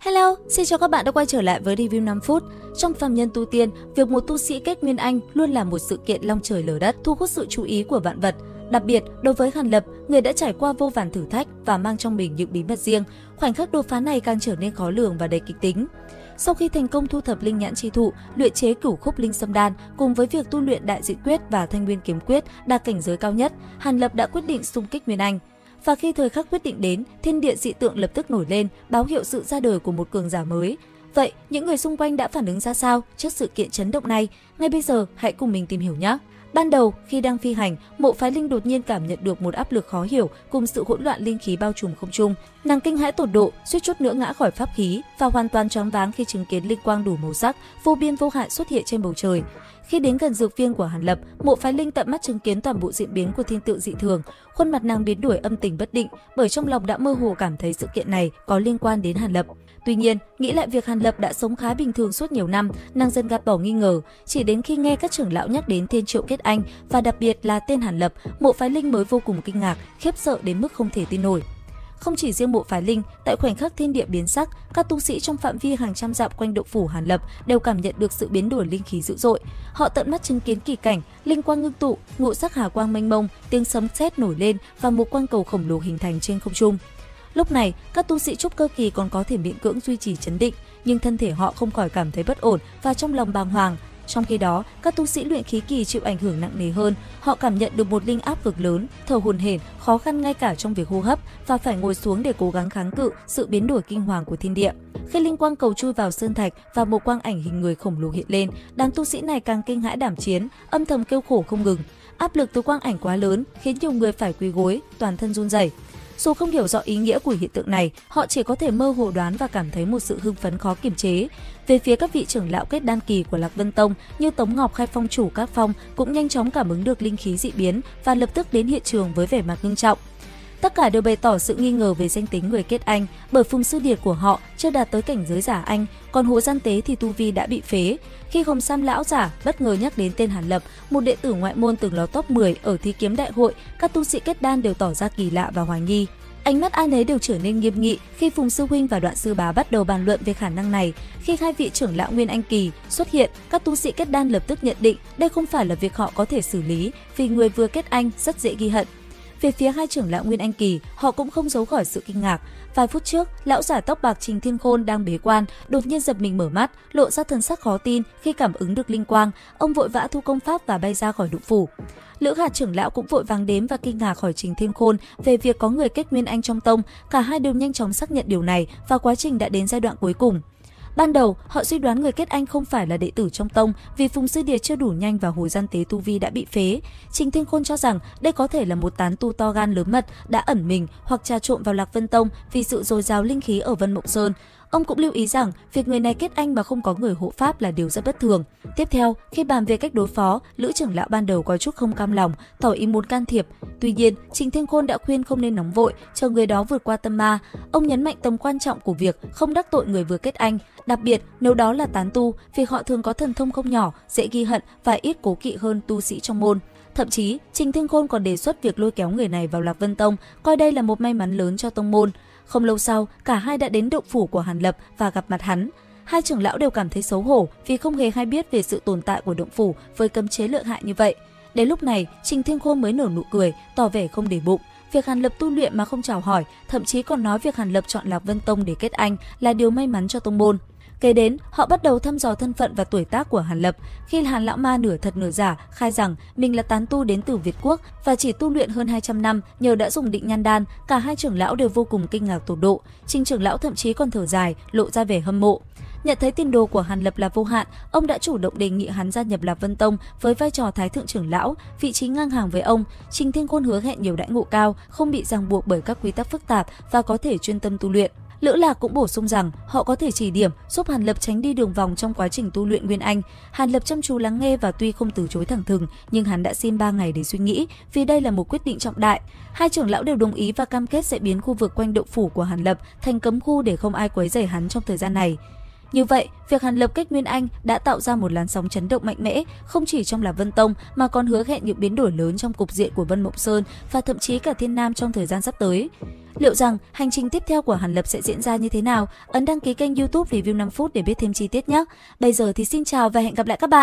Hello, xin chào các bạn đã quay trở lại với review 5 phút. Trong phàm nhân tu tiên, việc một tu sĩ kết nguyên anh luôn là một sự kiện long trời lở đất, thu hút sự chú ý của vạn vật. Đặc biệt, đối với Hàn Lập, người đã trải qua vô vàn thử thách và mang trong mình những bí mật riêng, khoảnh khắc đột phá này càng trở nên khó lường và đầy kịch tính. Sau khi thành công thu thập linh nhãn chi thụ, luyện chế cửu khúc linh sâm đan, cùng với việc tu luyện đại dị quyết và thanh nguyên kiếm quyết đạt cảnh giới cao nhất, Hàn Lập đã quyết định xung kích nguyên anh. Và khi thời khắc quyết định đến, thiên địa dị tượng lập tức nổi lên, báo hiệu sự ra đời của một cường giả mới. Vậy, những người xung quanh đã phản ứng ra sao trước sự kiện chấn động này? Ngay bây giờ, hãy cùng mình tìm hiểu nhé! Ban đầu, khi đang phi hành, Mộ Phái Linh đột nhiên cảm nhận được một áp lực khó hiểu cùng sự hỗn loạn linh khí bao trùm không trung. Nàng kinh hãi tột độ, suýt chút nữa ngã khỏi pháp khí và hoàn toàn choáng váng khi chứng kiến linh quang đủ màu sắc, vô biên vô hạn xuất hiện trên bầu trời. Khi đến gần dược viên của Hàn Lập, Mộ Phái Linh tận mắt chứng kiến toàn bộ diễn biến của thiên tượng dị thường. Khuôn mặt nàng biến đổi âm tình bất định, bởi trong lòng đã mơ hồ cảm thấy sự kiện này có liên quan đến Hàn Lập. Tuy nhiên, nghĩ lại việc Hàn Lập đã sống khá bình thường suốt nhiều năm, nàng dần gạt bỏ nghi ngờ. Chỉ đến khi nghe các trưởng lão nhắc đến Thiên Triệu Kết Anh và đặc biệt là tên Hàn Lập, Mộ Phái Linh mới vô cùng kinh ngạc, khiếp sợ đến mức không thể tin nổi. Không chỉ riêng Mộ Phái Linh, tại khoảnh khắc thiên địa biến sắc, các tu sĩ trong phạm vi hàng trăm dặm quanh động phủ Hàn Lập đều cảm nhận được sự biến đổi linh khí dữ dội. Họ tận mắt chứng kiến kỳ cảnh, linh quang ngưng tụ, ngũ sắc hà quang mênh mông, tiếng sấm sét nổi lên và một quang cầu khổng lồ hình thành trên không trung. Lúc này, các tu sĩ trúc cơ kỳ còn có thể miễn cưỡng duy trì trấn định, nhưng thân thể họ không khỏi cảm thấy bất ổn và trong lòng bàng hoàng. Trong khi đó, các tu sĩ luyện khí kỳ chịu ảnh hưởng nặng nề hơn, họ cảm nhận được một linh áp vực lớn, thở hổn hển, khó khăn ngay cả trong việc hô hấp và phải ngồi xuống để cố gắng kháng cự sự biến đổi kinh hoàng của thiên địa. Khi linh quang cầu chui vào sơn thạch và một quang ảnh hình người khổng lồ hiện lên, đám tu sĩ này càng kinh hãi đảm chiến, âm thầm kêu khổ không ngừng. Áp lực từ quang ảnh quá lớn khiến nhiều người phải quỳ gối, toàn thân run rẩy. Dù không hiểu rõ ý nghĩa của hiện tượng này, họ chỉ có thể mơ hồ đoán và cảm thấy một sự hưng phấn khó kiềm chế. Về phía các vị trưởng lão kết đan kỳ của Lạc Vân Tông như Tống Ngọc hay Phong chủ Các Phong cũng nhanh chóng cảm ứng được linh khí dị biến và lập tức đến hiện trường với vẻ mặt nghiêm trọng. Tất cả đều bày tỏ sự nghi ngờ về danh tính người kết anh, bởi Phùng Sư Điệt của họ chưa đạt tới cảnh giới giả anh, còn Hồ Gian Tế thì tu vi đã bị phế. Khi Hồng Sam lão giả bất ngờ nhắc đến tên Hàn Lập, một đệ tử ngoại môn từng lọt top 10 ở thi kiếm đại hội, các tu sĩ kết đan đều tỏ ra kỳ lạ và hoài nghi. Ánh mắt ai nấy đều trở nên nghiêm nghị khi Phùng Sư Huynh và Đoạn Sư Bá bắt đầu bàn luận về khả năng này. Khi hai vị trưởng lão Nguyên Anh kỳ xuất hiện, các tu sĩ kết đan lập tức nhận định đây không phải là việc họ có thể xử lý, vì người vừa kết anh rất dễ ghi hận. Về phía hai trưởng lão Nguyên Anh kỳ, họ cũng không giấu khỏi sự kinh ngạc. Vài phút trước, lão giả tóc bạc Trình Thiên Khôn đang bế quan, đột nhiên giật mình mở mắt, lộ ra thần sắc khó tin khi cảm ứng được linh quang. Ông vội vã thu công pháp và bay ra khỏi động phủ. Lữ Hạt trưởng lão cũng vội vàng đếm và kinh ngạc khỏi Trình Thiên Khôn về việc có người kết nguyên anh trong tông. Cả hai đều nhanh chóng xác nhận điều này và quá trình đã đến giai đoạn cuối cùng. Ban đầu, họ suy đoán người kết anh không phải là đệ tử trong tông vì Phùng Sư Điệt chưa đủ nhanh và Hồ Gian Tế tu vi đã bị phế. Trình Thiên Khôn cho rằng đây có thể là một tán tu to gan lớn mật đã ẩn mình hoặc trà trộn vào Lạc Vân Tông vì sự dồi dào linh khí ở Vân Mộng Sơn. Ông cũng lưu ý rằng việc người này kết anh mà không có người hộ pháp là điều rất bất thường. Tiếp theo, khi bàn về cách đối phó, Lữ trưởng lão ban đầu có chút không cam lòng, tỏ ý muốn can thiệp. Tuy nhiên, Trình Thiên Khôn đã khuyên không nên nóng vội, chờ người đó vượt qua tâm ma. Ông nhấn mạnh tầm quan trọng của việc không đắc tội người vừa kết anh, đặc biệt nếu đó là tán tu, vì họ thường có thần thông không nhỏ, dễ ghi hận và ít cố kỵ hơn tu sĩ trong môn. Thậm chí, Trình Thiên Khôn còn đề xuất việc lôi kéo người này vào Lạc Vân Tông, coi đây là một may mắn lớn cho tông môn. Không lâu sau, cả hai đã đến động phủ của Hàn Lập và gặp mặt hắn. Hai trưởng lão đều cảm thấy xấu hổ vì không hề hay biết về sự tồn tại của động phủ với cấm chế lợi hại như vậy. Đến lúc này, Trình Thiên Khôn mới nở nụ cười, tỏ vẻ không để bụng. Việc Hàn Lập tu luyện mà không chào hỏi, thậm chí còn nói việc Hàn Lập chọn Lạc Vân Tông để kết anh là điều may mắn cho tông môn. Kế đến, họ bắt đầu thăm dò thân phận và tuổi tác của Hàn Lập. Khi Hàn lão ma nửa thật nửa giả khai rằng mình là tán tu đến từ Việt Quốc và chỉ tu luyện hơn 200 năm nhờ đã dùng định nhan đan, cả hai trưởng lão đều vô cùng kinh ngạc tột độ. Trình trưởng lão thậm chí còn thở dài, lộ ra vẻ hâm mộ. Nhận thấy tiền đồ của Hàn Lập là vô hạn, ông đã chủ động đề nghị hắn gia nhập Lạc Vân Tông với vai trò Thái thượng trưởng lão, vị trí ngang hàng với ông. Trình Thiên Khôn hứa hẹn nhiều đãi ngộ cao, không bị ràng buộc bởi các quy tắc phức tạp và có thể chuyên tâm tu luyện. Lữ Lạc cũng bổ sung rằng họ có thể chỉ điểm giúp Hàn Lập tránh đi đường vòng trong quá trình tu luyện Nguyên Anh. Hàn Lập chăm chú lắng nghe và tuy không từ chối thẳng thừng, nhưng hắn đã xin 3 ngày để suy nghĩ vì đây là một quyết định trọng đại. Hai trưởng lão đều đồng ý và cam kết sẽ biến khu vực quanh động phủ của Hàn Lập thành cấm khu để không ai quấy rầy hắn trong thời gian này. Như vậy, việc Hàn Lập kết Nguyên Anh đã tạo ra một làn sóng chấn động mạnh mẽ, không chỉ trong Lạc Vân Tông mà còn hứa hẹn những biến đổi lớn trong cục diện của Vân Mộng Sơn và thậm chí cả Thiên Nam trong thời gian sắp tới. Liệu rằng hành trình tiếp theo của Hàn Lập sẽ diễn ra như thế nào? Ấn đăng ký kênh YouTube Review 5 phút để biết thêm chi tiết nhé. Bây giờ thì xin chào và hẹn gặp lại các bạn.